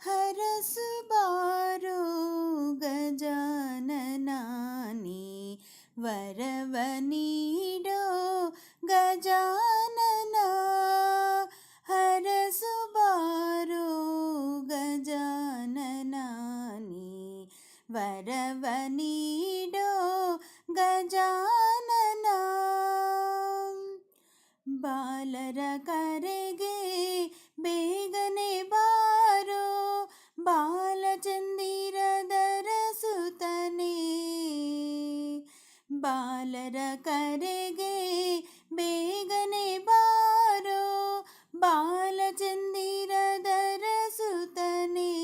ಹರಸು ಬಾರೋ ಗಜಾನನ ನೀ ವರವ ನೀಡೋ ಗಜಾನನ. ಹರಸು ಬಾರೋ ಗಜಾನನ ನೀ ವರವ ನೀಡೋ ಗಜಾನನ. ಬಾಲರ ಕರೆಗೆ ಬೇಗನೆ ಬಾರೋ ಬಾಲಚಂದಿರದರ ಸುತನೇ. ಬಾಲರ ಕರೆಗೆ ಬೇಗನೆ ಬಾರೋ ಬಾಲಚಂದಿರದರ ಸುತನೇ.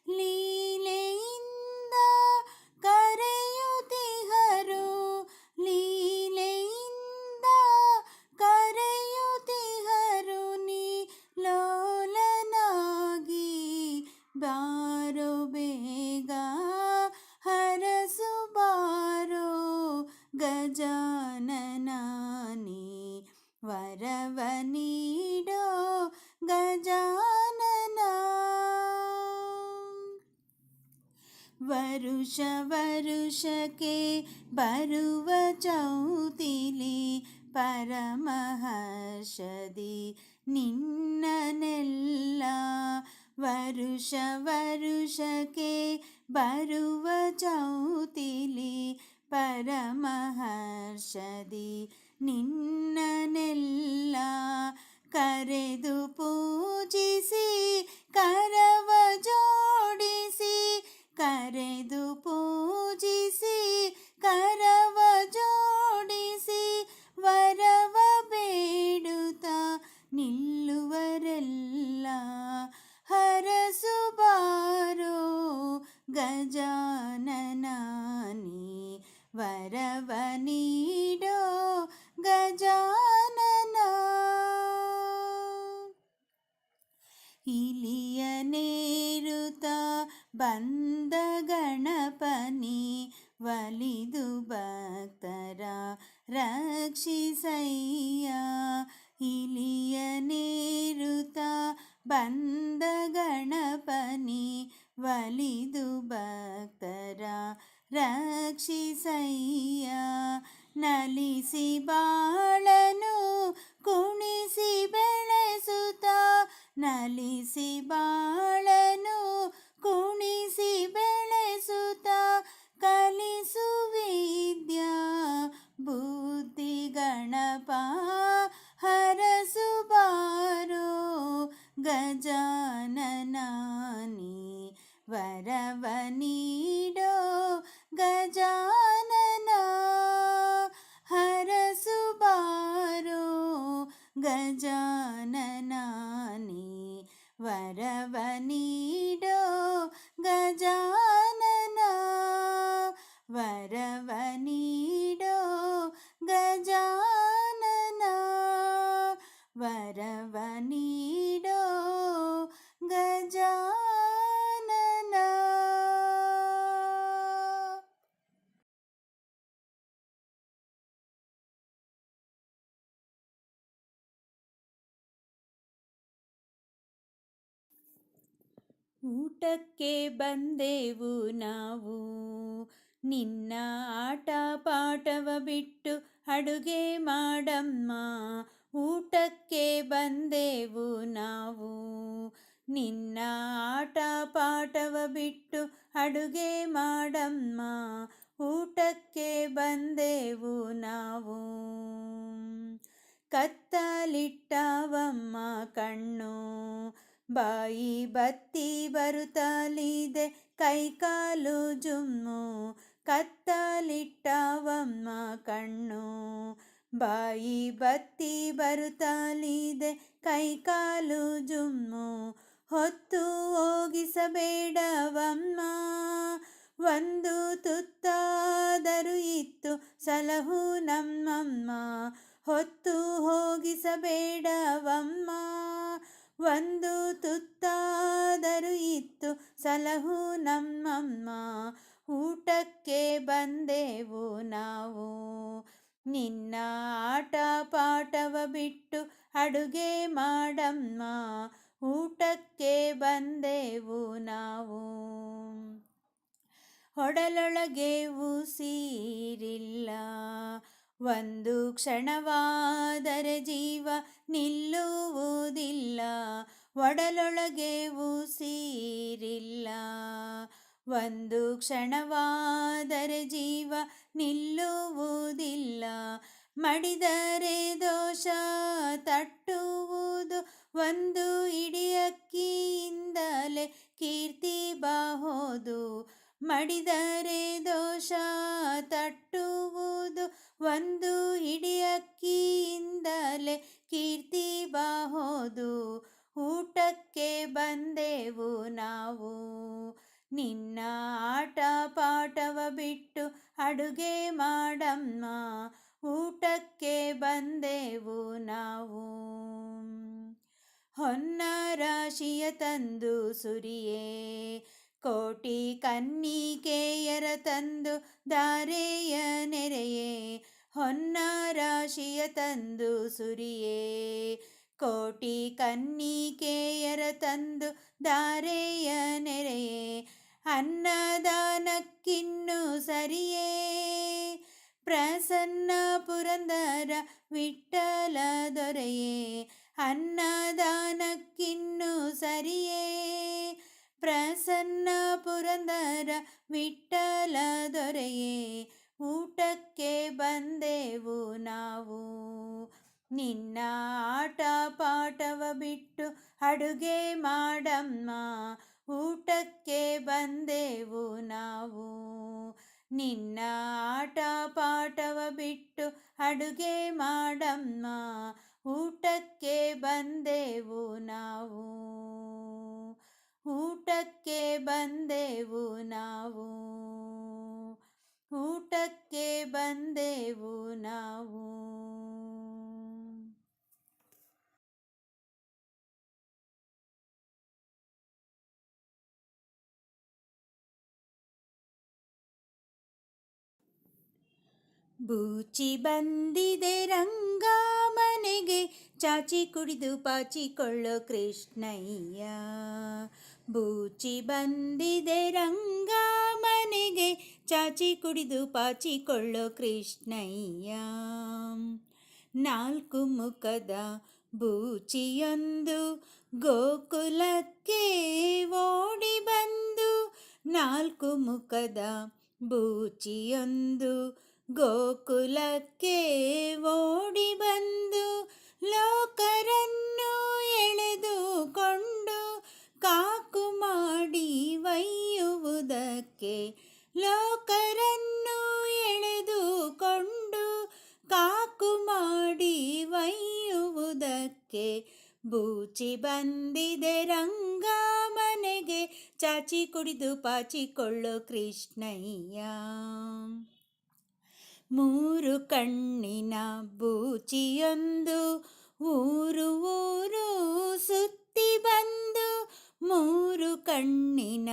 ಲೀಲೆಯಿಂದ ಕರೆಯುತ್ತಿಹರು ಲೀಲೆಯಿಂದ ಕರೆಯುತ್ತಿಹರು ನೀ ಲೋಲನಾಗಿ ಬಾರೋ ಬೇಗ. ಹರಸು ಬಾರೋ ಗಜಾನನ ನೀ ವರವ ನೀಡೋ ಗಜಾನನ. ವರುಷ ವರುಷಕ್ಕೆ ಬರುವ ಚೌತಿಲಿ ಪರಮಹರ್ಷದಿ ನಿನ್ನನೆಲ್ಲ. ವರುಷ ವರುಷಕ್ಕೆ ಬರುವ ಚೌತಿಲಿ ಪರಮಹರ್ಷದಿ ನಿನ್ನನೆಲ್ಲ. ಕರೆದು ಪೂಜಿಸಿ ಕರವ ಜೋಡಿಸಿ ಕರೆದು ಪೂಜಿಸಿ ಕರವ ಜೋಡಿಸಿ ವರವ ಬೇಡುತ್ತ ನಿಲ್ಲುವರೆಲ್ಲ. ಹರಸು ಬಾರೋ ಗಜಾನನ ನೀ ವರವ ನೀಡೋ ಗಜಾನನ. ಇಲಿಯ ನೇರುತ ಬಂದ ಗಣಪನಿ ಒಲಿದು ಭಕ್ತರ ರಕ್ಷಿಸಯ್ಯ. ಇಲಿಯ ನೇರುತ ಬಂದ ಗಣಪನಿ ಒಲಿದು ಭಕ್ತರ ರಕ್ಷಿಸಯ್ಯ. ನಲಿಸಿ ಬಾಳನು ಕುಣಿಸಿ ಬೆಳೆಸುತ್ತ ನಲಿಸಿ ಬಾಳನು ಕುಣಿಸಿ ಬೆಳೆಸುತ್ತ ಕಲಿಸು ವಿದ್ಯಾ ಬುದ್ಧಿ ಗಣಪ. ಹರಸು ಬಾರೋ ಗಜಾನನ ನೀ ವರವ ನೀಡೋ ಗಜಾನನ. ಹರಸು ಬಾರೋ ಗಜಾನನ ನೀ ವರವ ನೀಡೋ ಗಜಾನನ. ವರವ ನೀಡೋ ಗಜಾನನ. ವರವ ನೀಡೋ ಗಜಾನನ. ಊಟಕ್ಕೆ ಬಂದೆವು ನಾವು ನಿನ್ನ ಆಟ ಪಾಠವ ಬಿಟ್ಟು ಅಡುಗೆ ಮಾಡಮ್ಮ. ಊಟಕ್ಕೆ ಬಂದೆವು ನಾವು ನಿನ್ನ ಆಟ ಪಾಠವ ಬಿಟ್ಟು ಅಡುಗೆ ಮಾಡಮ್ಮ. ಊಟಕ್ಕೆ ಬಂದೆವು ನಾವು. ಕತ್ತಲಿಟ್ಟವಮ್ಮ ಕಣ್ಣು ಬಾಯಿ ಬತ್ತಿ ಬರುತ್ತಲಿದೆ ಕೈಕಾಲು ಜುಮ್ಮು. ಕತ್ತಲಿಟ್ಟವಮ್ಮ ಕಣ್ಣು ಬಾಯಿ ಬತ್ತಿ ಬರುತ್ತಲಿದೆ ಕೈಕಾಲು ಜುಮ್ಮು. ಹೊತ್ತು ಹೋಗಿಸಬೇಡವಮ್ಮ ಒಂದು ತುತ್ತಾದರೂ ಇತ್ತು ಸಲಹು ನಮ್ಮಮ್ಮ. ಹೊತ್ತು ಹೋಗಿಸಬೇಡವಮ್ಮ ಒಂದು ತುತ್ತಾದರೂ ಇತ್ತು ಸಲಹು ನಮ್ಮಮ್ಮ. ಊಟಕ್ಕೆ ಬಂದೆವು ನಾವು ನಿನ್ನ ಆಟ ಪಾಠವ ಬಿಟ್ಟು ಅಡುಗೆ ಮಾಡಮ್ಮ. ಊಟಕ್ಕೆ ಬಂದೆವು ನಾವು. ಒಡಲೊಳಗೆ ಉಸಿರಿಲ್ಲ, ಒಂದು ಕ್ಷಣವಾದರೆ ಜೀವ ನಿಲ್ಲುವುದಿಲ್ಲ. ಒಡಲೊಳಗೆ ಉಸಿರಿಲ್ಲ, ಒಂದು ಕ್ಷಣವಾದರೆ ಜೀವ ನಿಲ್ಲುವುದಿಲ್ಲ. ಮಡಿದರೆ ದೋಷ ತಟ್ಟುವುದು, ಒಂದು ಇಡಿಯಕ್ಕಿಯಿಂದಲೇ ಕೀರ್ತಿ ಬಾಹೋದು. ಮಡಿದರೆ ದೋಷ ತಟ್ಟುವುದು, ಒಂದು ಹಿಡಿಯಕ್ಕಿಯಿಂದಲೇ ಕೀರ್ತಿ ಬಾಹೋದು. ಊಟಕ್ಕೆ ಬಂದೆವು ನಾವು, ನಿನ್ನ ಆಟ ಪಾಠವ ಬಿಟ್ಟು ಅಡುಗೆ ಮಾಡಮ್ಮ. ಊಟಕ್ಕೆ ಬಂದೆವು ನಾವು. ಹೊನ್ನ ರಾಶಿಯ ತಂದು ಸುರಿಯೇ, ಕೋಟಿ ಕನ್ನಿಕೆಯರ ತಂದು ಧಾರೆಯ ನೆರೆಯೇ. ಹೊನ್ನ ರಾಶಿಯ ತಂದು ಸುರಿಯೇ, ಕೋಟಿ ಕನ್ನಿಕೆಯರ ತಂದು ಧಾರೆಯ ನೆರೆಯೇ. ಅನ್ನದಾನಕ್ಕಿನ್ನು ಸರಿಯೇ, ಪ್ರಸನ್ನ ಪುರಂದರ ವಿಠ್ಠಲ ದೊರೆಯೇ. ಅನ್ನದಾನಕ್ಕಿನ್ನು ಸರಿಯೇ, ಪ್ರಸನ್ನ ಪುರಂದರ ವಿಠ್ಠಲ ದೊರೆಯೇ. ಊಟಕ್ಕೆ ಬಂದೆವು ನಾವು, ನಿನ್ನ ಆಟ ಪಾಠವ ಬಿಟ್ಟು ಅಡುಗೆ ಮಾಡಮ್ಮ. ಊಟಕ್ಕೆ ಬಂದೆವು ನಾವು, ನಿನ್ನ ಆಟ ಪಾಠವ ಬಿಟ್ಟು ಅಡುಗೆ ಮಾಡಮ್ಮ. ಊಟಕ್ಕೆ ಬಂದೆವು ನಾವು, ಊಟಕ್ಕೆ ಬಂದೆವು ನಾವು, ಊಟಕ್ಕೆ ಬಂದೆವು ನಾವು. ಬೂಚಿ ಬಂದಿದೆ ರಂಗ ಮನೆಗೆ, ಚಾಚಿ ಕುಡಿದು ಪಾಚಿಕೊಳ್ಳೋ ಕೃಷ್ಣಯ್ಯ. ಬೂಚಿ ಬಂದಿದೆ ರಂಗ ಮನೆಗೆ, ಚಾಚಿ ಕುಡಿದು ಪಾಚಿಕೊಳ್ಳೋ ಕೃಷ್ಣಯ್ಯ. ನಾಲ್ಕು ಮುಖದ ಬೂಚಿಯೊಂದು ಗೋಕುಲಕ್ಕೆ ಓಡಿ ಬಂದು, ನಾಲ್ಕು ಮುಖದ ಬೂಚಿಯೊಂದು ಗೋಕುಲಕ್ಕೆ ಓಡಿ ಬಂದು, ಲೋಕರನ್ನು ಎಳೆದುಕೊಂಡು ಕಾಕು ಮಾಡಿ ಒಯ್ಯುವುದಕ್ಕೆ. ಲೋಕರನ್ನು ಎಳೆದುಕೊಂಡು ಕಾಕು ಮಾಡಿ ಒಯ್ಯುವುದಕ್ಕೆ. ಬೂಚಿ ಬಂದಿದೆ ರಂಗ ಮನೆಗೆ, ಚಾಚಿ ಕುಡಿದು ಪಾಚಿಕೊಳ್ಳೋ ಕೃಷ್ಣಯ್ಯ. ಮೂರು ಕಣ್ಣಿನ ಬೂಚಿಯೊಂದು ಊರು ಊರು ಸುತ್ತಿ ಬಂದು, ಮೂರು ಕಣ್ಣಿನ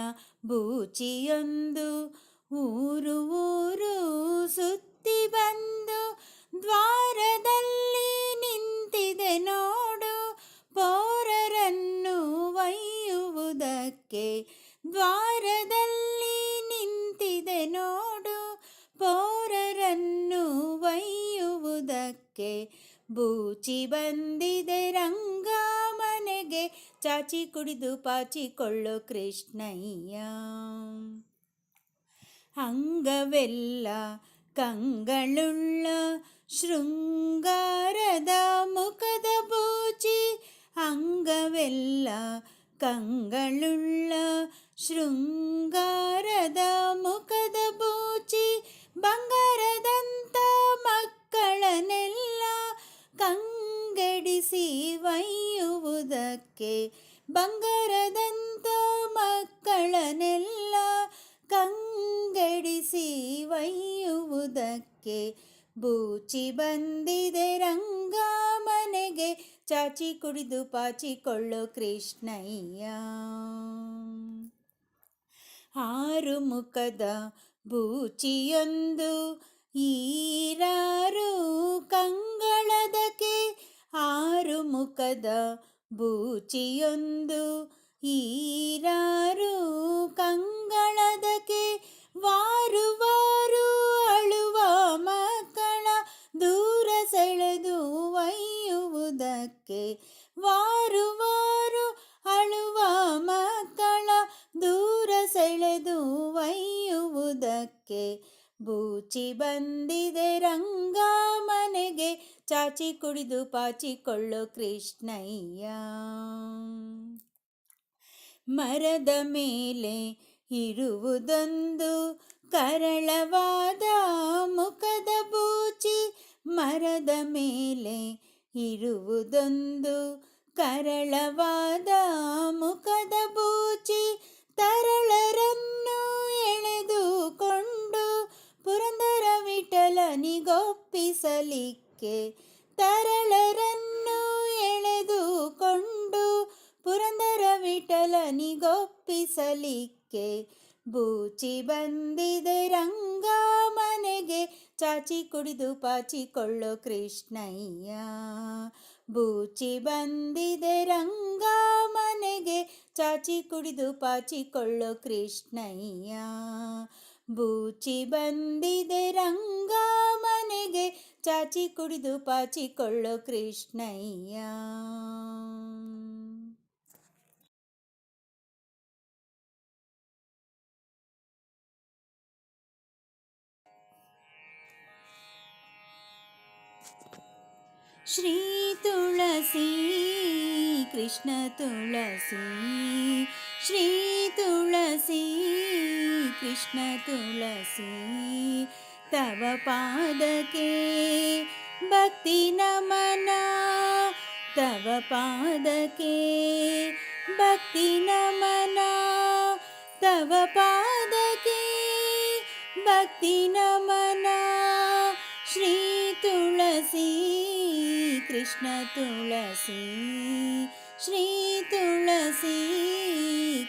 ಬೂಚಿಯೊಂದು ಊರು ಊರು ಸುತ್ತಿ ಬಂದು, ದ್ವಾರದಲ್ಲಿ ನಿಂತಿದೆ ನೋಡು ಪೋರರನ್ನು ಒಯ್ಯುವುದಕ್ಕೆ. ದ್ವಾರದಲ್ಲಿ ನಿಂತಿದೆ ನೋಡು ಪೋರರನ್ನು ಒಯ್ಯುವುದಕ್ಕೆ. ಬೂಚಿ ಬಂದಿದೆ ರಂಗ ಮನೆಗೆ, ಚಾಚಿ ಕುಡಿದು ಪಾಚಿಕೊಳ್ಳೋ ಕೃಷ್ಣಯ್ಯ. ಅಂಗವೆಲ್ಲ ಕಂಗಳುಳ್ಳ ಶೃಂಗಾರದ ಮುಖದ ಬೂಚಿ, ಅಂಗವೆಲ್ಲ ಕಂಗಳುಳ್ಳ ಶೃಂಗಾರದ ಮುಖದ ಬೂಚಿ. ಬಂಗಾರದಂಥ ಮಕ್ಕಳನ್ನೆಲ್ಲ ಕಂಗೆಡಿಸಿ ಒಯ್ಯುವುದಕ್ಕೆ. ಬಂಗಾರದಂಥ ಮಕ್ಕಳನ್ನೆಲ್ಲ ಕಂಗೆಡಿಸಿ ಒಯ್ಯುವುದಕ್ಕೆ. ಬೂಚಿ ಬಂದಿದೆ ರಂಗ ಮನೆಗೆ, ಚಾಚಿ ಕುಡಿದು ಪಾಚಿಕೊಳ್ಳೋ ಕೃಷ್ಣಯ್ಯ. ಆರು ಮುಖದ ಬೂಚಿಯೊಂದು ಈರಾರು ಕಂಗಳದಕ್ಕೆ. ಆರು ಮುಖದ ಬೂಚಿಯೊಂದು ಈರಾರು ಕಂಗಳದಕ್ಕೆ ವಾರು ವಾರು ಅಳುವ ಮಕ್ಕಳ ದೂರ ಸೆಳೆದು ಒಯ್ಯುವುದಕ್ಕೆ, ವಾರು ವಾರು ಅಳುವ ಮಕ್ಕಳ ದೂರ ಸೆಳೆದು ಒಯ್ಯುವುದಕ್ಕೆ, ಬೂಚಿ ಬಂದಿದೆ ರಂಗ ಮನೆಗೆ ಚಾಚಿ ಕುಡಿದು ಪಾಚಿಕೊಳ್ಳೋ ಕೃಷ್ಣಯ್ಯ. ಮರದ ಮೇಲೆ ಇರುವುದೊಂದು ಕರಳವಾದ ಮುಖದ ಬೂಚಿ, ಮರದ ಮೇಲೆ ಇರುವುದೊಂದು ಕರಳವಾದ ಮುಖದ ಬೂಚಿ, ತರಳರನ್ನು ಎಳೆದುಕೊಂಡು ಪುರಂದರ ವಿಠಲನಿಗೊಪ್ಪಿಸಲಿಕ್ಕೆ, ತರಳರನ್ನು ಎಳೆದುಕೊಂಡು ಪುರಂದರ ವಿಠಲನಿಗೊಪ್ಪಿಸಲಿಕ್ಕೆ, ಬೂಚಿ ಬಂದಿದೆ ರಂಗ ಮನೆಗೆ ಚಾಚಿ ಕುಡಿದು ಪಾಚಿಕೊಳ್ಳೋ ಕೃಷ್ಣಯ್ಯ. ಬೂಚಿ ಬಂದಿದೆ ರಂಗ ಮನೆಗೆ ಚಾಚಿ ಕುಡಿದು ಪಾಚಿಕೊಳ್ಳೋ ಕೃಷ್ಣಯ್ಯ. ಬೂಚಿ ಬಂದಿದೆ ರಂಗ ಮನೆಗೆ ಚಾಚಿ ಕುಡಿದು ಪಾಚಿಕೊಳ್ಳೋ ಕೃಷ್ಣಯ್ಯ. ಶ್ರೀ ತುಳಸಿ ಕೃಷ್ಣ ತುಳಸಿ, ಶ್ರೀ ತುಳಸಿ ಕೃಷ್ಣ ತುಳಸಿ, ತವ ಪಾದಕ್ಕೆ ಭಕ್ತಿ ನಮನ, ತವ ಪಾದಕ್ಕೆ ಭಕ್ತಿ ನಮನ, ತವ ಪಾದಕ್ಕೆ ಭಕ್ತಿ ನಮನ. ಶ್ರೀ ತುಳಸಿ ಕೃಷ್ಣ ತುಳಸಿ, ಶ್ರೀ ತುಳಸಿ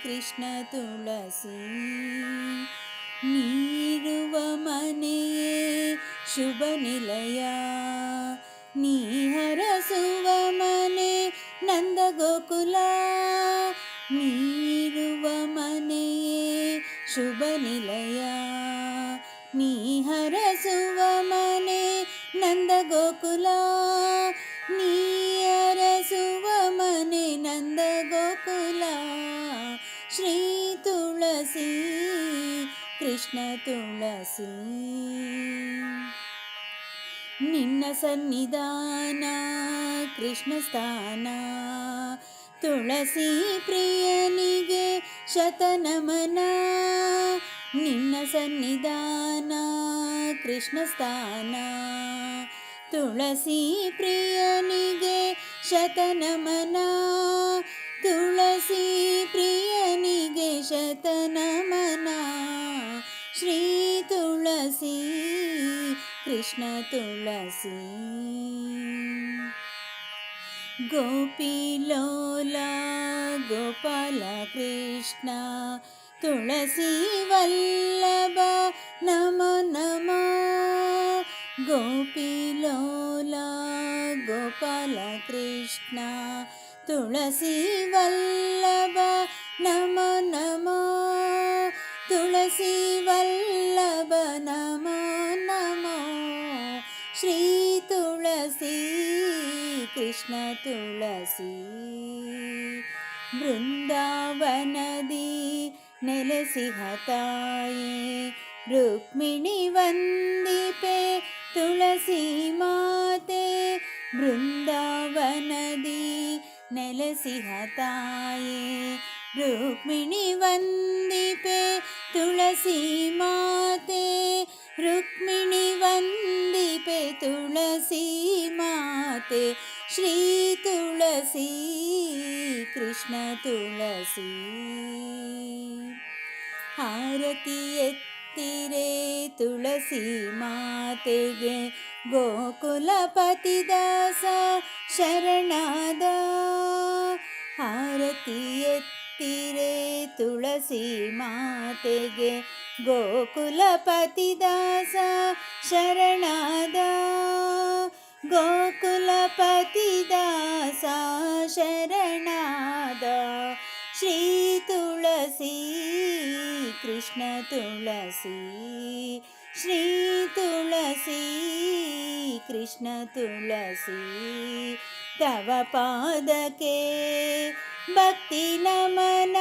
ಕೃಷ್ಣ ತುಳಸಿ, ನೀರುವ ಮನೆಯೇ ಶುಭ ನಿಲಯ, ನೀ ಹರಸುವ ಮನೆ ನಂದ ಗೋಕುಲ, ನೀರುವ ಮನೆಯೇ ಶುಭ ನಿಲಯ, ನೀ ಹರಸುವ ಮನೆ ನಂದ ಗೋಕುಲ, ನೀ ಹರಸುವ ಮನೆ ನಂದ ಗೋಕುಲ. ಶ್ರೀ ತುಳಸಿ ಕೃಷ್ಣ ತುಳಸಿ, ನಿನ್ನ ಸನ್ನಿಧಾನ ಕೃಷ್ಣ ಸ್ಥಾನ, ತುಳಸಿ ಪ್ರಿಯನಿಗೆ ಶತನಮನ, ನಿನ್ನ ಸನ್ನಿಧಾನ ಕೃಷ್ಣ ಸ್ಥಾನ, ತುಳಸಿ ಪ್ರಿಯನಿಗೆ ಶತನಮನ, ತುಳಸಿ ಪ್ರಿಯನಿಗೆ ಶತನಮನ. ಶ್ರೀ ತುಳಸಿ ಕೃಷ್ಣ ತುಳಸಿ, ಗೋಪಿಲೋಲ ಗೋಪಾಲ ಕೃಷ್ಣ, ತುಳಸಿ ವಲ್ಲಭ ನಮೋ ನಮೋ, ಗೋಪಿಲೋಲ ಗೋಪಾಲ ಕೃಷ್ಣ, ತುಳಸಿ ವಲ್ಲಭ ನಮೋ ನಮೋ, ತುಳಸಿ ವಲ್ಲಭ ನಮೋ ನಮೋ. ಶ್ರೀ ತುಳಸಿ ಕೃಷ್ಣ ತುಳಸಿ, ಬೃಂದಾವನದಿ ನೆಲೆಸಿಹ ತಾಯೇ, ರುಕ್ಮಿಣಿ ವಂದಿಪೆ ತುಳಸಿ ಮಾತೆ, ಬೃಂದಾವನದಿ ನೆಲೆಸಿಹ ತಾಯೇ, ರುಕ್ಮಿಣಿ ವಂದಿಪೆ ತುಳಸಿ ಮಾತೆ, ರುಕ್ಮಿಣಿ ವಂದಿಪೆ ತುಳಸಿ ಮಾತೆ. ಶ್ರೀ ತುಳಸಿ ಕೃಷ್ಣ ತುಳಸಿ, ಆರತಿ ಎತ್ತಿರೆ ತುಳಸಿ ಮಾತೆಗೆ, ಗೋಕುಲಪತಿ ದಾಸ ಶರಣಾದ, ಆರತಿ ಎತ್ತಿರೆ ತುಳಸಿ ಮಾತೆಗೆ, ಗೋಕುಲಪತಿ ದಾಸ ಶರಣಾದ, ಗೋಕುಲಪತಿ ದಾಸ ಶರಣಾದ ಶ್ರೀ ತುಳಸಿ ಕೃಷ್ಣ ತುಳಸಿ ಶ್ರೀ ತುಳಸಿ ಕೃಷ್ಣ ತುಳಸಿ ತವ ಪಾದಕ್ಕೆ ಭಕ್ತಿ ನಮನ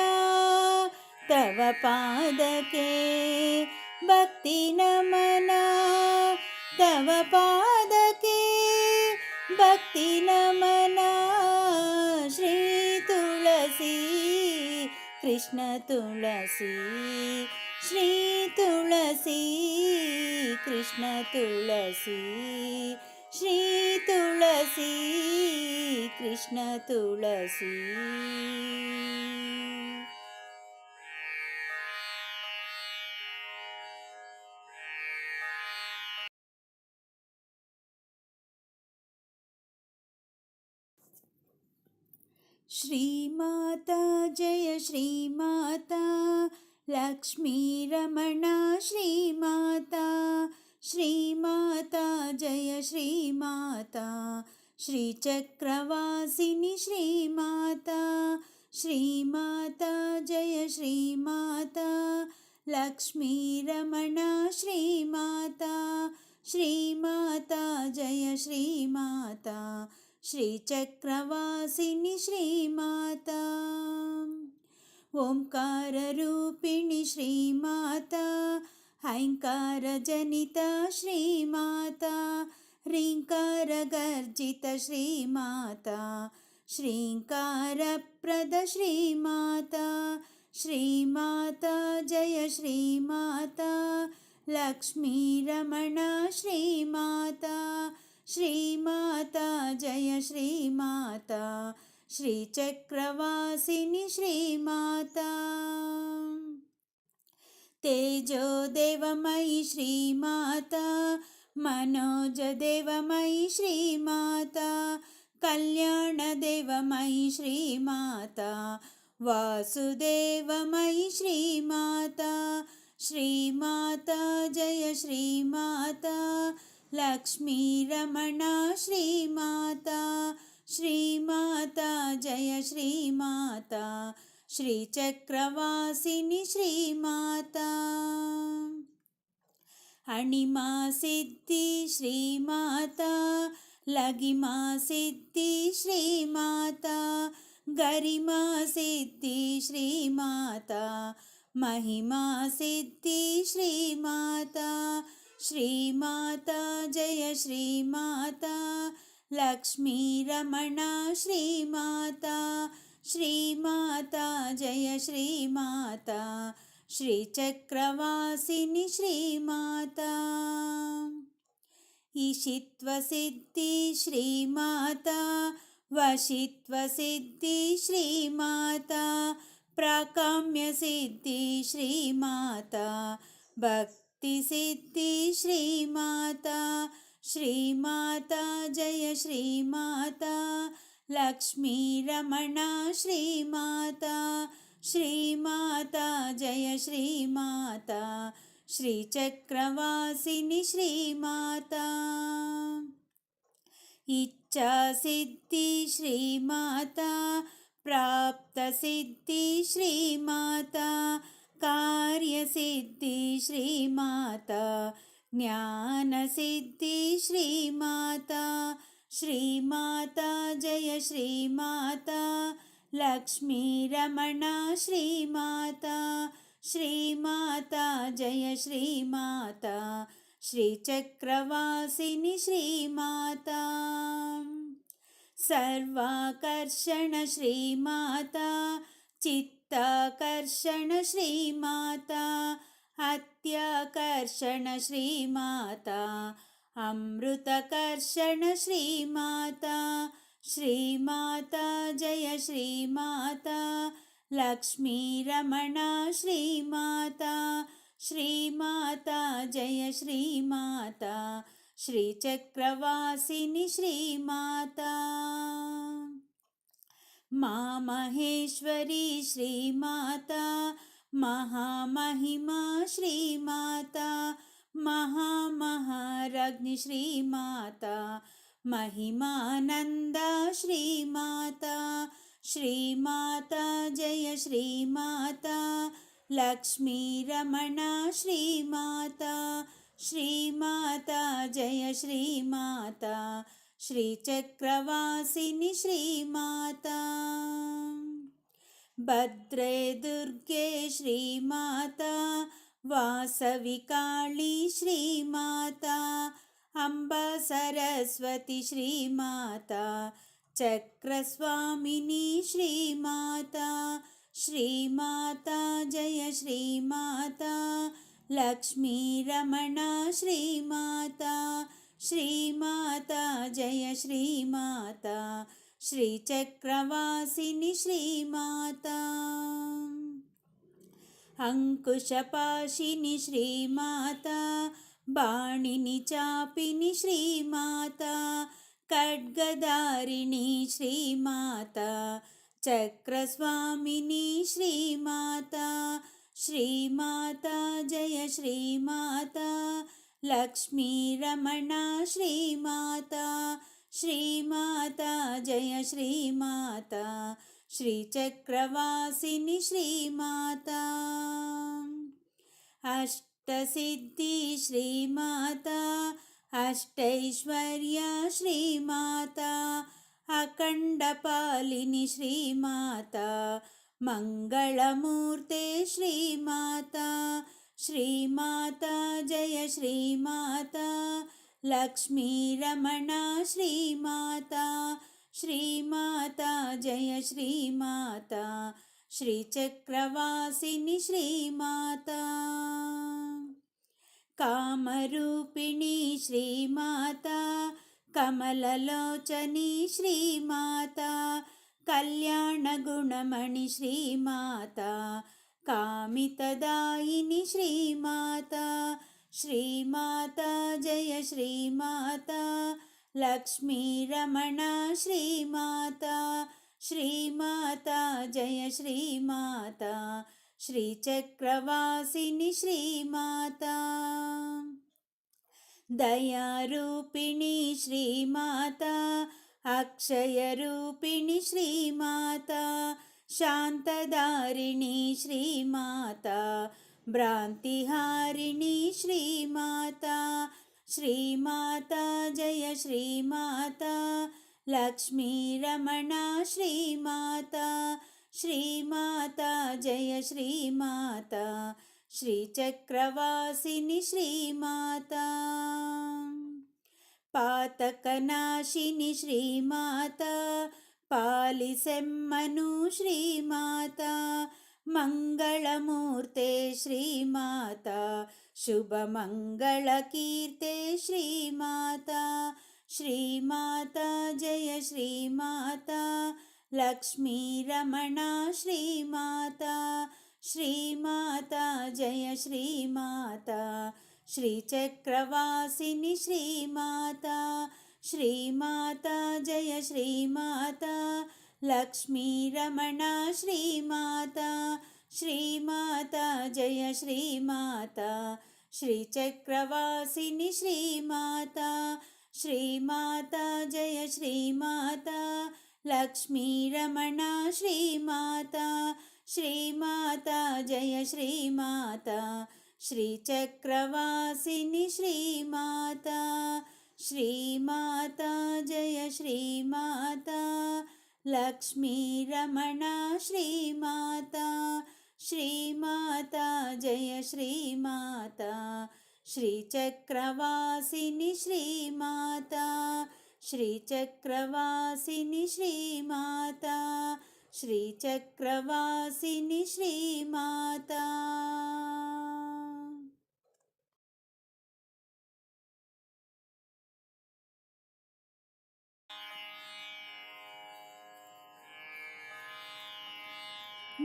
ತವ ಪಾದಕ್ಕೆ ಭಕ್ತಿ ನಮನ ತವ ಪಾದಕ್ಕೆ ಭಕ್ತಿ ನಮನ ಶ್ರೀ ತುಳಸಿ ಕೃಷ್ಣ ತುಳಸಿ ಶ್ರೀ ತುಳಸಿ ಕೃಷ್ಣ ತುಳಸಿ ಶ್ರೀ ತುಳಸಿ ಕೃಷ್ಣ ತುಳಸಿ. श्रीमाता जय श्रीमाता लक्ष्मी रमणा श्रीमाता श्रीमाता जय श्रीमाता श्रीचक्रवासिनी श्रीमाता श्रीमाता जय श्रीमाता लक्ष्मी रमणा श्रीमाता श्रीमाता जय श्रीमाता श्रीचक्रवासिनी श्रीमाता ओंकाररूपिणी श्रीमाता ऐङ्कारजनिता श्रीमाता ह्रीङ्कारगर्जित श्रीमाता श्रीङ्कारप्रद श्रीमाता श्रीमाता जय श्रीमाता लक्ष्मी रमणा श्रीमाता श्रीमाता जय श्रीमाता श्रीचक्रवासिनी श्रीमाता तेजोदेवमयी श्रीमाता मनोजदेवमयी श्रीमाता कल्याणदेवमयी श्रीमाता वासुदेवमयी श्रीमाता श्रीमाता जय श्रीमाता लक्ष्मी रमणा श्रीमाता श्रीमाता जय श्रीमाता श्रीचक्रवासिनी श्रीमाता अणिमा सिद्धि श्रीमाता लगिमा सिद्धि श्रीमाता गरिमा सिद्धि श्रीमाता महिमा सिद्धि श्रीमाता श्रीमाता जय श्रीमाता लक्ष्मी रमणा श्रीमाता श्रीमाता जय श्रीमाता श्रीचक्रवासिनी श्रीमाता ईशित्वसिद्धि श्रीमाता वशित्वसिद्धि श्रीमाता प्राकाम्यसिद्धि श्रीमाता भक्तिसिद्धि श्रीमाता श्रीमाता जय श्रीमाता लक्ष्मी रमणा श्रीमाता श्रीमाता जय श्रीमाता श्रीचक्रवासिनी श्रीमाता इच्छासिद्धि श्रीमाता प्राप्तसिद्धि श्रीमाता कार्यसिद्धि श्रीमाता ज्ञानसिद्धि श्रीमाता श्रीमाता जय श्रीमाता लक्ष्मी रमणा श्रीमाता श्रीमाता जय श्रीमाता श्रीचक्रवासिनी श्रीमाता सर्वाकर्षण श्रीमाता चित्ताकर्षण श्रीमाता अत्याकर्षण श्रीमाता अमृतकर्षण श्रीमाता श्रीमाता जय श्रीमाता लक्ष्मी रमणा श्रीमाता श्रीमाता जय श्रीमाता श्रीचक्रवासिनी श्रीमाता माँ महेश्वरी श्रीमाता महामहिमा श्रीमाता महामहारग्नि श्रीमाता महिमानन्दा श्रीमाता श्रीमाता जय श्रीमाता लक्ष्मीरमणा श्रीमाता श्रीमाता जय श्रीमाता श्रीचक्रवासिनि श्रीमाता भद्रे दुर्गे श्रीमाता वासविकाली श्रीमाता अम्बा सरस्वती श्रीमाता चक्रस्वामिनी श्रीमाता श्रीमाता जय श्रीमाता लक्ष्मीरमणा श्रीमाता श्रीमाता जय श्रीमाता श्रीचक्रवासिनि श्रीमाता अंकुशपाशिनि श्रीमाता बाणिनि चापिनि श्रीमाता खड्गधारिणी श्रीमाता चक्रस्वामिनी श्रीमाता श्रीमाता जय श्रीमाता लक्ष्मीरमणा श्रीमाता श्रीमाता जय श्रीमाता श्रीचक्रवासिनि श्रीमाता अष्टसिद्धि श्रीमाता अष्टैश्वर्या श्रीमाता अखण्डपालिनि श्रीमाता मङ्गलमूर्ते श्रीमाता श्रीमाता जय श्रीमाता लक्ष्मीरमणा श्रीमाता श्रीमाता जय श्रीमाता श्रीचक्रवासिनि श्रीमाता कामरूपिणी श्रीमाता कमललोचनी श्रीमाता कल्याणगुणमणि श्रीमाता कामितदायिनि श्रीमाता श्रीमाता जय श्रीमाता लक्ष्मीरमणा श्रीमाता श्रीमाता जय श्रीमाता श्रीचक्रवासिनि श्रीमाता दयारूपिणी श्रीमाता अक्षयरूपिणी श्रीमाता शान्तधारिणी श्रीमाता भ्रान्तिहारिणी श्रीमाता श्रीमाता जय श्रीमाता लक्ष्मीरमणा श्रीमाता श्रीमाता जय श्रीमाता श्रीचक्रवासिनि श्रीमाता पातकनाशिनि श्रीमाता पालिसेम्मनु श्रीमाता मङ्गलमूर्ते श्रीमाता शुभमङ्गलकीर्ते श्रीमाता श्रीमाता जय श्रीमाता लक्ष्मीरमणा श्रीमाता श्रीमाता जय श्रीमाता श्रीचक्रवासिनि श्रीमाता श्रीमाता जय श्रीमाता लक्ष्मीरमणा श्रीमाता श्रीमाता जय श्रीमाता श्रीचक्रवासिनि श्रीमाता श्रीमाता जय श्रीमाता लक्ष्मीरमणा श्रीमाता श्रीमाता जय श्रीमाता श्रीचक्रवासिनि श्रीमाता श्रीमाता जय श्रीमाता लक्ष्मीरमणा श्रीमाता श्रीमाता जय श्रीमाता श्रीचक्रवासिनि श्रीमाता श्रीचक्रवासिनि श्रीमाता श्रीचक्रवासिनि श्रीमाता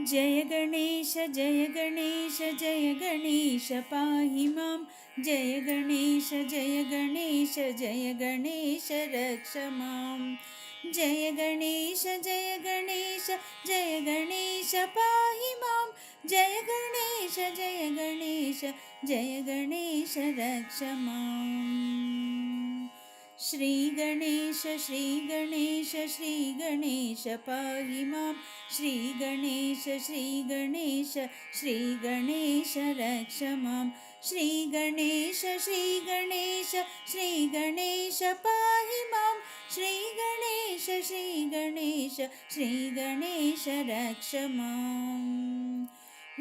जय गणेश जय गणेश जय गणेश पाहि मां जय गणेश जय गणेश जय गणेश रक्ष मां जय गणेश जय गणेश जय गणेश पाहि मां जय गणेश जय गणेश जय गणेश रक्ष मां श्रीगणेश श्रीगणेश श्रीगणेश पाहि मां श्रीगणेश श्रीगणेश श्रीगणेश रक्ष मां श्रीगणेश श्रीगणेश श्रीगणेश पाहि मां श्रीगणेश श्रीगणेश श्रीगणेश रक्ष माम्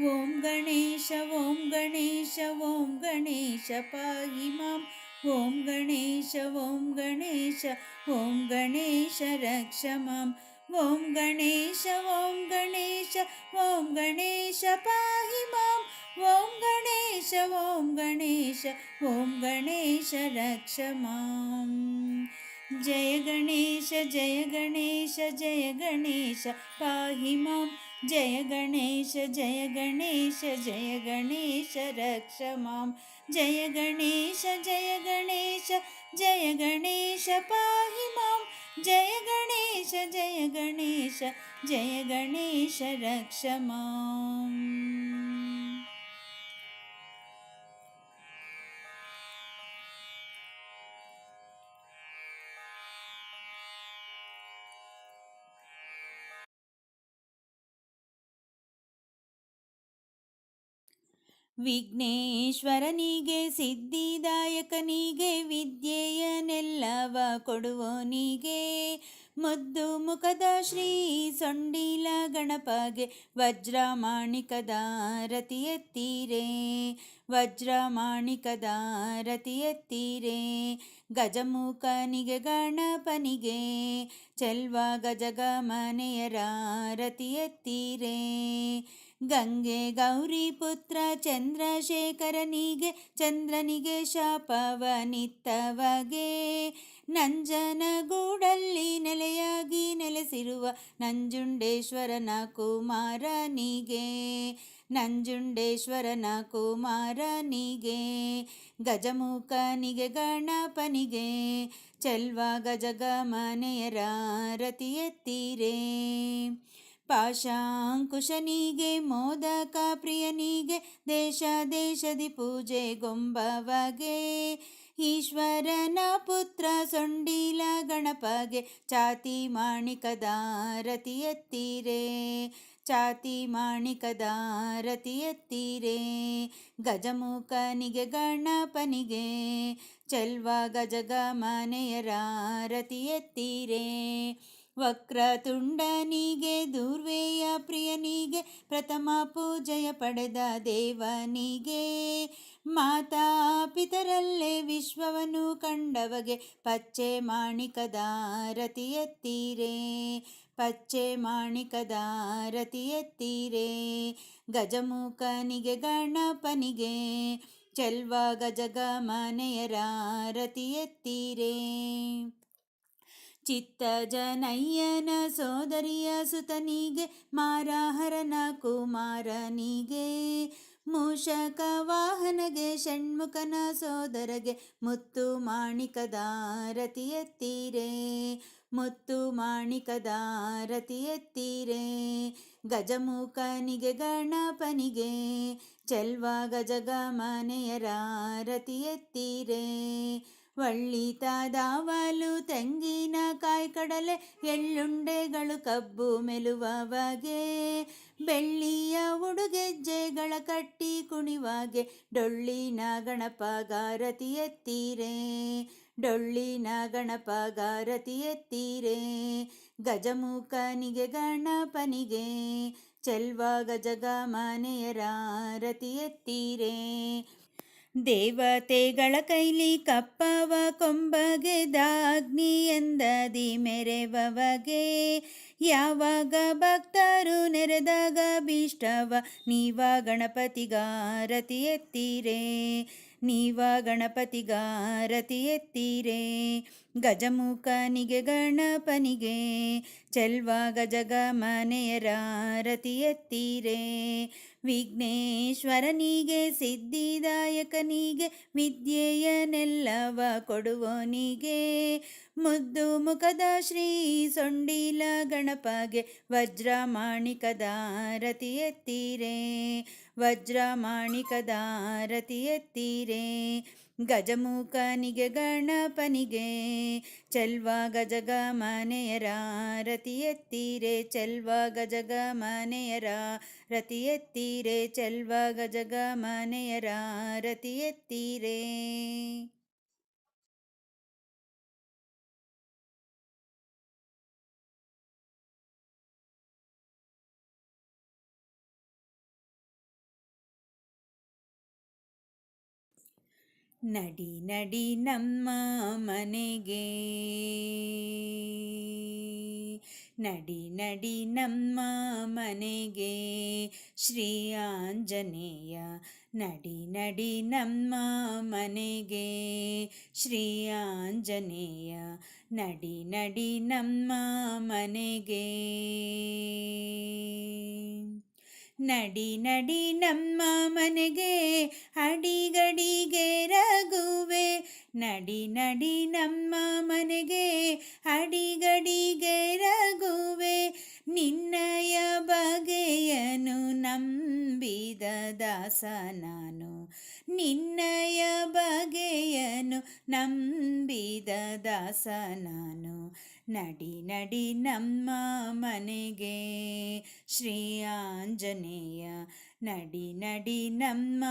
ॐ गणेश ॐ गणेश ॐ गणेश पाहि माम् ॐ गणेश ॐ गणेश ॐ गणेश रक्ष माम् ॐ गणेश ॐ गणेश ॐ गणेश पाहि माम् ॐ गणेश ॐ गणेश ॐ गणेश रक्ष माम् जय गणेश जय गणेश जय गणेश पाहि मां जय गणेश जय गणेश जय गणेश रक्ष मां जय गणेश जय गणेश जय गणेश पाहि मां जय गणेश जय गणेश जय गणेश रक्ष माम् ವಿಘ್ನೇಶ್ವರನಿಗೆ ಸಿದ್ಧಿದಾಯಕನಿಗೆ ವಿದ್ಯೆಯನ್ನೆಲ್ಲವ ಕೊಡುವನಿಗೆ ಮುದ್ದು ಮುಖದ ಶ್ರೀ ಸೊಂಡಿಲ ಗಣಪಗೆ ವಜ್ರ ಮಾಣಿಕದ ರತಿ ಎತ್ತೀರೆ ವಜ್ರ ಮಾಣಿಕದ ರತಿ ಎತ್ತೀರೆ ಗಜಮುಖನಿಗೆ ಗಣಪನಿಗೆ ಚೆಲ್ವ ಗಜಗಮನೆಯರ ರತಿ ಎತ್ತೀರೆ ಗಂಗೆ ಗೌರಿ ಪುತ್ರ ಚಂದ್ರಶೇಖರನಿಗೆ ಚಂದ್ರನಿಗೆ ಶಾಪವನಿತ್ತವಗೆ ನಂಜನಗೂಡಲ್ಲಿ ನೆಲೆಯಾಗಿ ನೆಲೆಸಿರುವ ನಂಜುಂಡೇಶ್ವರನ ಕುಮಾರನಿಗೆ ನಂಜುಂಡೇಶ್ವರನ ಕುಮಾರನಿಗೆ ಗಜಮುಖನಿಗೆ ಗಣಪನಿಗೆ ಚೆಲ್ವ ಗಜಗಮನೆಯರ ರತಿ ಎತ್ತೀರೆ ಪಾಶಾಂಕುಶನಿಗೆ ಮೋದಕ ಪ್ರಿಯನಿಗೆ ದೇಶ ದೇಶದಿ ಪೂಜೆ ಗೊಂಬವಗೆ ಈಶ್ವರನ ಪುತ್ರ ಸೊಂಡಿಲ ಗಣಪಗೆ ಚಾತಿ ಮಾಣಿಕದ ರತಿ ಎತ್ತೀರೆ ಚಾತಿ ಮಾಣಿಕದ ರತಿ ಎತ್ತೀರೆ ಗಜಮುಖನಿಗೆ ಗಣಪನಿಗೆ ಚೆಲ್ವ ಗಜಗಮನೆಯರ ರತಿ ಎತ್ತೀರೆ ವಕ್ರತುಂಡನಿಗೆ ದುರ್ವೆಯ ಪ್ರಿಯನಿಗೆ ಪ್ರಥಮ ಪೂಜೆಯ ಪಡೆದ ದೇವನಿಗೆ ಮಾತಾ ಪಿತರಲ್ಲೇ ವಿಶ್ವವನ್ನು ಕಂಡವಗೆ ಪಚ್ಚೆ ಮಾಣಿಕದ ರತಿ ಎತ್ತೀರೆ ಪಚ್ಚೆ ಮಾಣಿಕದ ರತಿ ಎತ್ತೀರೆ ಗಜಮುಖನಿಗೆ ಗಣಪನಿಗೆ ಚೆಲ್ವ ಗಜಗಮನೆಯರ ರತಿ ಎತ್ತೀರೆ ಚಿತ್ತಜನಯ್ಯನ ಸೋದರಿಯ ಸುತನಿಗೆ ಮಾರಹರನ ಕುಮಾರನಿಗೆ ಮೂಷಕ ವಾಹನಗೆ ಷಣ್ಮುಖನ ಸೋದರಗೆ ಮುತ್ತು ಮಾಣಿಕದ ರತಿ ಎತ್ತೀರೆ ಮುತ್ತು ಮಾಣಿಕದ ರತಿ ಎತ್ತೀರೆ ಗಜಮುಖನಿಗೆ ಗಣಪನಿಗೆ ಚೆಲ್ವ ಗಜಗಮನೆಯರ ರತಿ ಎತ್ತೀರೆ ಒಳ್ಳಿತಾದಾವಲು ತೆಂಗಿನ ಕಾಯಿ ಕಡಲೆ ಎಳ್ಳುಂಡೆಗಳು ಕಬ್ಬು ಮೆಲುವವಗೆ ಬೆಳ್ಳಿಯ ಉಡುಗೆಜ್ಜೆಗಳ ಕಟ್ಟಿ ಕುಣಿವಾಗೆ ಡೊಳ್ಳಿನ ಗಣಪಗಾರತಿ ಎತ್ತೀರೆ ಡೊಳ್ಳಿನ ಗಣಪಗಾರತಿ ಎತ್ತೀರೆ ಗಜಮುಖನಿಗೆ ಗಣಪನಿಗೆ ಚೆಲ್ವ ಗಜಗಮನೆಯರ ರತಿ ಎತ್ತೀರೆ ದೇವತೆಗಳ ಕೈಲಿ ಕಪ್ಪವ ಕೊಂಬಗೆ ದಾಗ್ನಿ ಎಂದದಿ ಮೆರೆವವಗೆ ಯಾವಾಗ ಭಕ್ತರು ನೆರೆದಾಗ ಭೀಷ್ಟವ ನೀವ ಗಣಪತಿಗಾರತಿ ಎತ್ತೀರೆ ನೀವ ಗಣಪತಿಗಾರತಿ ಎತ್ತೀರೆ ಗಜಮುಖನಿಗೆ ಗಣಪನಿಗೆ ಚೆಲ್ವ ಗಜಗಮನೆಯರ ರತಿ ಎತ್ತೀರೆ ವಿಘ್ನೇಶ್ವರನಿಗೆ ಸಿದ್ಧಿದಾಯಕನಿಗೆ ವಿದ್ಯೆಯನ್ನೆಲ್ಲವ ಕೊಡುವನಿಗೆ ಮುದ್ದು ಮುಖದ ಶ್ರೀ ಸೊಂಡಿಲ ಗಣಪಗೆ ವಜ್ರ ಮಾಣಿಕದ ರತಿ ಎತ್ತೀರೆ ವಜ್ರ ಮಾಣಿಕದ ರತಿ ಎತ್ತೀರೆ ಗಜಮುಖನಿಗೆ ಗಣಪನಿಗೆ ಚೆಲ್ವ ಗಜಗ ಮನೆಯರ ರತಿ ಎತ್ತೀರೆ ಚೆಲ್ವ ಗಜಗ ಮನೆಯರ ರತಿ ಎತ್ತೀರೆ ಚೆಲ್ವ ಗಜಗ ಮನೆಯರ ರತಿ ಎತ್ತೀರೆ. ನಡಿ ನಡಿ ನಮ್ಮ ಮನೆಗೆ, ನಡಿ ನಡಿ ನಮ್ಮ ಮನೆಗೆ ಶ್ರೀ ಆಂಜನೇಯ, ನಡಿ ನಡಿ ನಮ್ಮ ಮನೆಗೆ ಶ್ರೀ ಆಂಜನೇಯ, ನಡಿ ನಡಿ ನಮ್ಮ ಮನೆಗೆ. ನಡಿ ನಡಿ ನಮ್ಮ ಮನೆಗೆ ಅಡಿಗಡಿಗೆ ರಘುವೆ, ನಡಿ ನಡಿ ನಮ್ಮ ಮನೆಗೆ ಅಡಿಗಡಿಗೆ ರಘುವೆ, ನಿನ್ನಯ ಬಗೆಯನು ನಂಬಿದ ದಾಸ ನಾನು, ನಿನ್ನಯ ಬಗೆಯನು ನಂಬಿದ ದಾಸ ನಾನು. ನಡಿ ನಡಿ ನಮ್ಮ ಮನೆಗೆ ಶ್ರೀ ಆಂಜನೇಯ, ನಡಿ ನಡಿ ನಮ್ಮ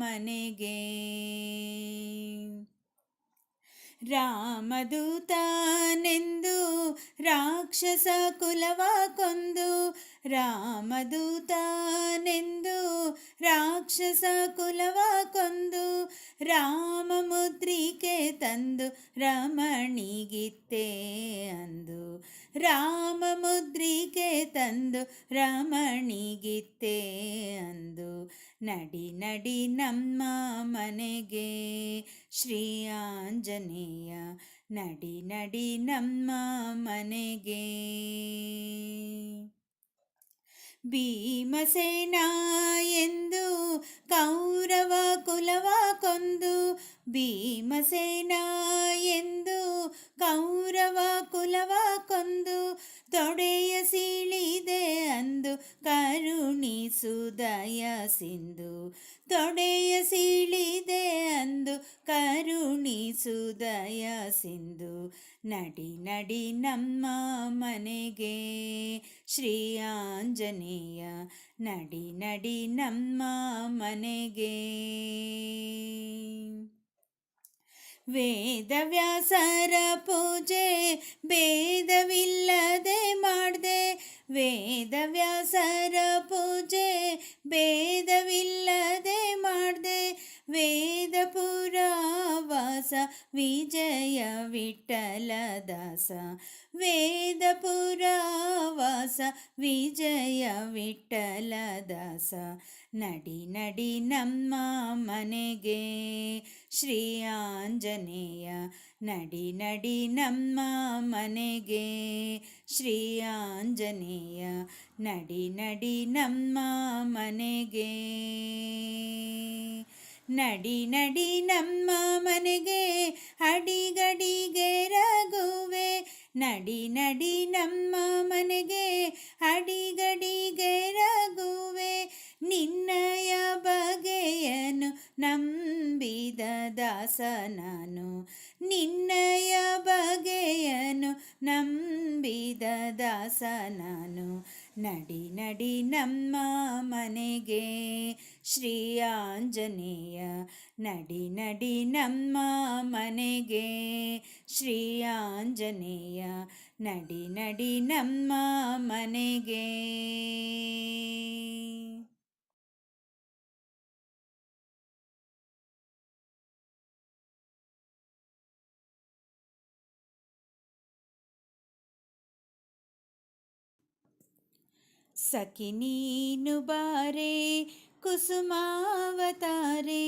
ಮನೆಗೆ. ರಾಮದೂತನೆಂದು ರಾಕ್ಷಸ ಕುಲವ ಕೊಂದು, ರಾಮದೂತನೆಂದು ರಾಕ್ಷಸ ಕುಲವ ಕೊಂದು, ರಾಮ ಮುದ್ರಿಕೆ ತಂದು ರಮಣಿಗಿತ್ತೆ ಅಂದು, ರಾಮ ಮುದ್ರಿಕೆ ತಂದು ರಮಣಿಗಿತ್ತೆ ಅಂದು. ನಡಿ ನಡಿ ನಮ್ಮ ಮನೆಗೆ ಶ್ರೀ ಆಂಜನೇಯ, ನಡಿ ನಡಿ ನಮ್ಮ ಮನೆಗೆ. ಭೀಮಸೇನ ಎಂದು ಕೌರವ ಕುಲವ ಕೊಂದು, ಭೀಮಸೇನ ಎಂದು ಕೌರವ ಕುಲವ ಕೊಂದು, ತೊಡೆಯ ಸೀಳಿದೆ ಅಂದು ಕರುಣಿಸು ದಯ ಸಿಂಧು, ತೊಡೆಯ ಸೀಳಿದೆ ಅಂದು ಕರುಣಿಸು ದಯ ಸಿಂಧು. ನಡಿ ನಡಿ ನಮ್ಮ ಮನೆಗೆ ಶ್ರೀ ಆಂಜನೇಯ, ನಡಿ ನಡಿ ನಮ್ಮ ಮನೆಗೆ. ವೇದವ್ಯಾಸರ ಪೂಜೆ ಭೇದವಿಲ್ಲದೆ ಮಾಡ್ದೆ, ವೇದವ್ಯಾಸರ ಪೂಜೆ ಭೇದವಿಲ್ಲದೆ ಮಾಡ್ದೆ, ವೇದಪುರ ವಾಸ ವಿಜಯ ವಿಠಲ ದಾಸ, ವೇದಪುರ ವಾಸ ವಿಜಯ ವಿಠಲ ದಾಸ. ನಡಿ ನಡಿ ನಮ್ಮ ಮನೆಗೆ ಶ್ರೀ ಆಂಜನೇಯ, ನಡಿ ನಡಿ ನಮ್ಮ ಮನೆಗೆ ಶ್ರೀ ಆಂಜನೇಯ, ನಡಿ ನಡಿ ನಮ್ಮ ಮನೆಗೆ. ನಡಿ ನಡಿ ನಮ್ಮ ಮನೆಗೆ ಅಡಿಗಡಿಗೆ ರಘುವೆ, ನಡಿ ನಡಿ ನಮ್ಮ ಮನೆಗೆ ಅಡಿಗಡಿಗೆ ರಘುವೆ, ನಿನ್ನಯ ಬಗೆಯನು ನಂಬಿದ ದಾಸ ನಾನು, ನಿನ್ನಯ ಬಗೆಯನು ನಂಬಿದ ದಾಸ ನಾನು. ನಡಿ ನಡಿ ನಮ್ಮ ಮನೆಗೆ ಶ್ರೀ ಆಂಜನೇಯ, ನಡಿ ನಡಿ ನಮ್ಮ ಮನೆಗೆ ಶ್ರೀ ಆಂಜನೇಯ, ನಡಿ ನಡಿ ನಮ್ಮ ಮನೆಗೆ. ಸಖಿ ನೀನು ಬಾರೆ ಕುಸುಮಾವತಾರೆ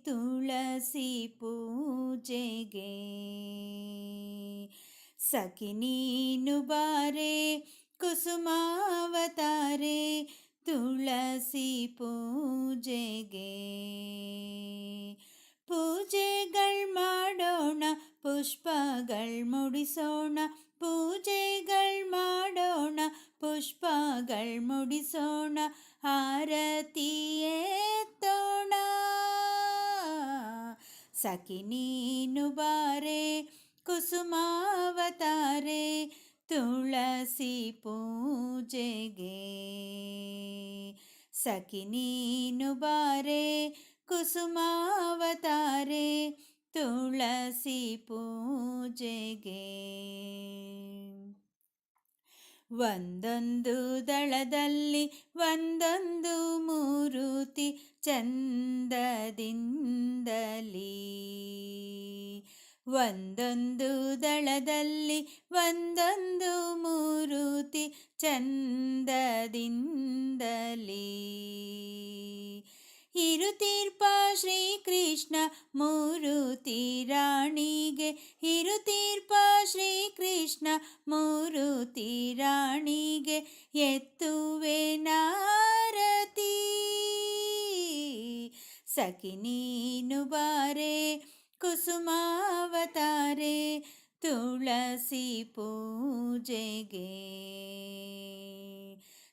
ತುಳಸಿ ಪೂಜೆಗೆ, ಸಖಿ ನೀನು ಬಾರೆ ಕುಸುಮಾವತಾರೆ ತುಳಸಿ ಪೂಜೆಗೆ. ಪೂಜೆಗಳು ಮಾಡೋಣ ಪುಷ್ಪಗಳು ಮುಡಿಸೋಣ, ಪೂಜೆಗಳು ಮಾಡೋಣ ಪುಷ್ಪಗಳು ಮುಡಿಸೋಣ, ಆರತಿ ಎತ್ತೋಣ ಸಖಿ ನೀನು ಬಾರೆ ಕುಸುಮಾವತಾರೆ ತುಳಸಿ ಪೂಜೆಗೆ. ಸಖಿ ನೀನು ಬಾರೆ ಕುಸುಮಾವತಾರೆ ತುಳಸಿ ಪೂಜೆಗೆ. ಒಂದೊಂದು ದಳದಲ್ಲಿ ಒಂದೊಂದು ಮೂರುತಿ ಚಂದದಿಂದಲೀ. ಒಂದೊಂದು ದಳದಲ್ಲಿ ಒಂದೊಂದು ಮೂರುತಿ ಚಂದದಿಂದಲೀ. ಇರುತೀರ್ಪ ಶ್ರೀಕೃಷ್ಣ ಮೂರುತಿ ರಾಣಿಗೆ. ಇರುತೀರ್ಪ ಶ್ರೀಕೃಷ್ಣ ಮೂರುತಿ ರಾಣಿಗೆ ಎತ್ತುವೆ ನಾರತಿ. ಸಖಿ ನೀನು ಬಾರೆ ಕುಸುಮಾವತಾರೆ ತುಳಸಿ ಪೂಜೆಗೆ.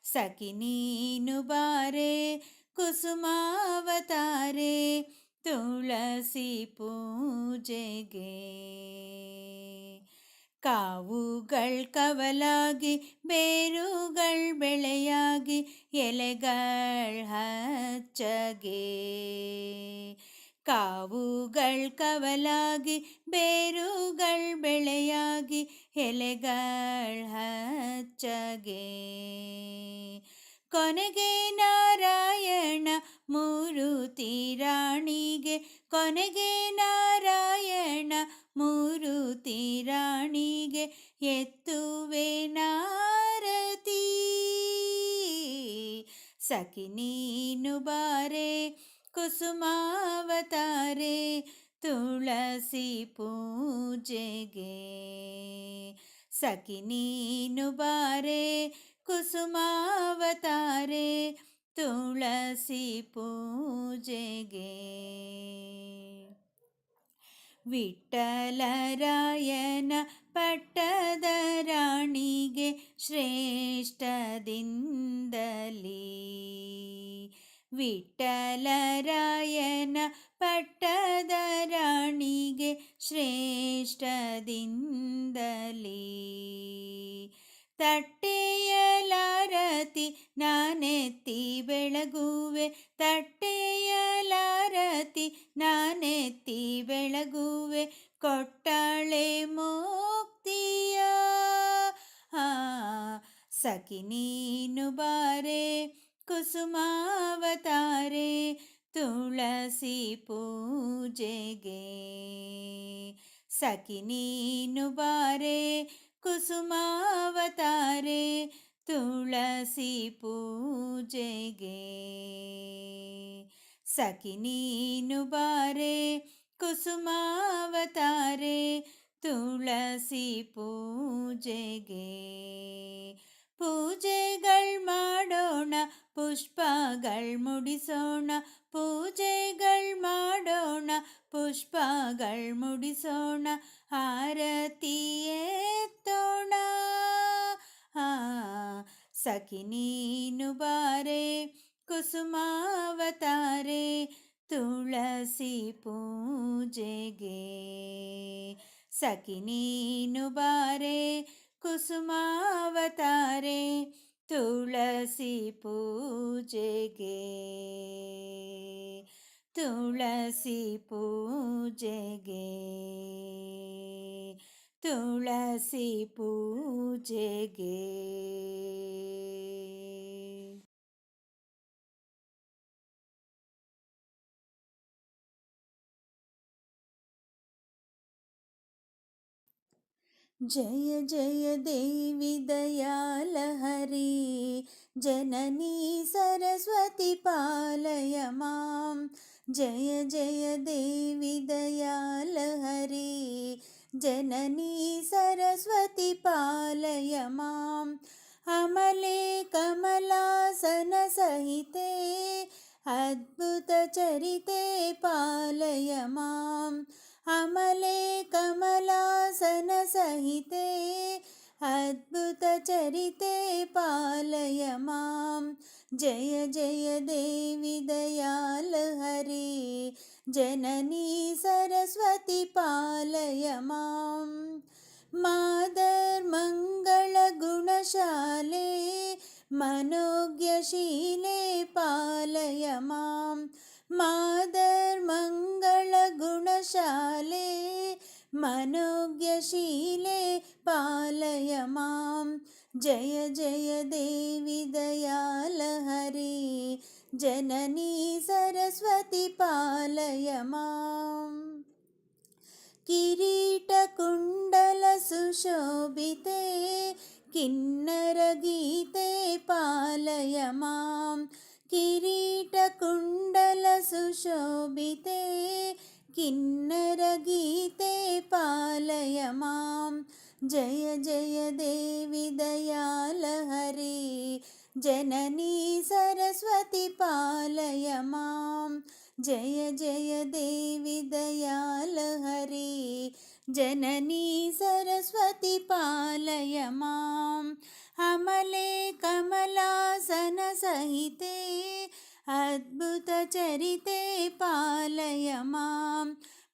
ಸಖಿ ನೀನು ಬಾರೆ ಕುಸುಮಾವತಾರೆ ತುಳಸಿ ಪೂಜೆಗೆ. ಕಾವುಗಳ್ ಕವಲಾಗಿ ಬೇರುಗಳ್ ಬೆಳೆಯಾಗಿ ಎಲೆಗಳ್ ಹಚ್ಚಗೆ. ಕಾವುಗಳ್ ಕವಲಾಗಿ ಬೇರುಗಳ್ ಬೆಳೆಯಾಗಿ ಎಲೆಗಳ್ ಹಚ್ಚಗೆ. ಕೊನೆಗೆ ನಾರಾಯಣ ಮೂರುತಿ ರಾಣಿಗೆ. ಕೊನೆಗೆ ನಾರಾಯಣ ಮೂರುತಿ ರಾಣಿಗೆ ಎತ್ತುವೆ ನಾರತಿ. ಸಖಿ ನೀನು ಬಾರೆ ಕುಸುಮಾವತಾರೆ ತುಳಸಿ ಪೂಜೆಗೆ. ಸಖಿ ನೀನು ಬಾರೆ ಕುಸುಮಾವತಾರೆ ತುಳಸಿ ಪೂಜೆಗೆ. ವಿಠ್ಠಲರಾಯನ ಪಟ್ಟದ ರಾಣಿಗೆ ಶ್ರೇಷ್ಠದಿಂದಲೀ. ವಿಠ್ಠಲರಾಯನ ಪಟ್ಟದ ರಾಣಿಗೆ ಶ್ರೇಷ್ಠದಿಂದಲೀ. ತಟ್ಟೆಯಲಾರತಿ ನಾನೆತ್ತಿ ಬೆಳಗುವೆ. ತಟ್ಟೆಯಲಾರತಿ ನಾನೆತ್ತಿ ಬೆಳಗುವೆ ಕೊಟ್ಟಳೆ ಮುಕ್ತಿಯ. ಸಖಿ ನೀನು ಬಾರೆ ಕುಸುಮಾವತಾರೆ ತುಳಸಿ ಪೂಜೆಗೆ. ಸಖಿ ನೀನು ಬಾರೆ ಕುಸುಮಾವತಾರೆ ತುಳಸಿ ಪೂಜೆಗೆ. ಸಖಿ ನೀನು ಬಾರೆ ಕುಸುಮಾವತಾರೆ ತುಳಸಿ ಪೂಜೆಗೆ. ಪೂಜೆಗಳ್ ಮಾಡೋಣ ಪುಷ್ಪಗಳ್ ಮುಡಿಸೋಣ. ಪೂಜೆಗಳ್ ಮಾಡೋಣ ಪುಷ್ಪಗಳ್ ಮುಡಿಸೋಣ ಆರತಿ ಎತ್ತೋಣ. ಸಖಿ ನೀನು ಬಾರೆ ಕುಸುಮಾವತಾರೆ ತುಳಸಿ ಪೂಜೆಗೆ. ಸಖಿ ನೀನು ಬಾರೆ ಕುಸುಮಾವತಾರೆ ತುಳಸಿ ಪೂಜೆಗೆ. ತುಳಸಿ ಪೂಜೆಗೆ. ತುಳಸಿ ಪೂಜೆಗೆ. जय जय देवी दयाल हरि जननी सरस्वती पालय मां. जय जय देवी दयाल हरि जननी सरस्वती पालय मां. अमले कमलासन सहिते अद्भुत चरिते पालय मां. अमले कमलासन सहिते अद्भुत चरिते पालय मां. जय जय देवी दयाल हरि जननी सरस्वती पालय मां मातर्मङ्गलगुणशाले मनोज्ञशीले पालय मां मातर्मङ्गलगुणशाले मनोज्ञशीले पालय मां जय जय देवी दयालहरी जननी सरस्वती पालय मां किरीटकुण्डलसुशोभिते किन्नरगीते पालय मां किरीटकुण्डलसुशोभिते किन्नरगीते पालय मां जय जय देवी दयालहरी जननी सरस्वती पालय मां जय जय देवी दयालहरी जननी सरस्वती पालय मां अमले कमलासनसहिते अद्भुतचरिते पालय मां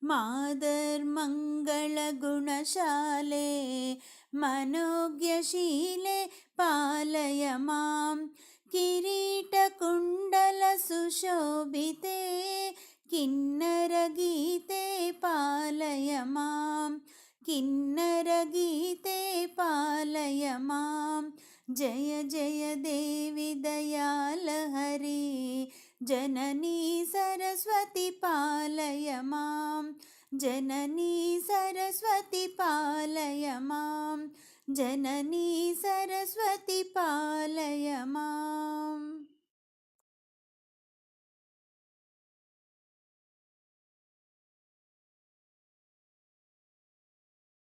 मातर्मङ्गलगुणशाले मनोज्ञशीले पालय मां किरीटकुण्डलसुशोभिते किन्नरगीते पालय मां किन्नरगीते पालय मां जय जय देवी दयालहरी जननी सरस्वती पालय मां जननी सरस्वती पालय मां जननी सरस्वती पालय मां।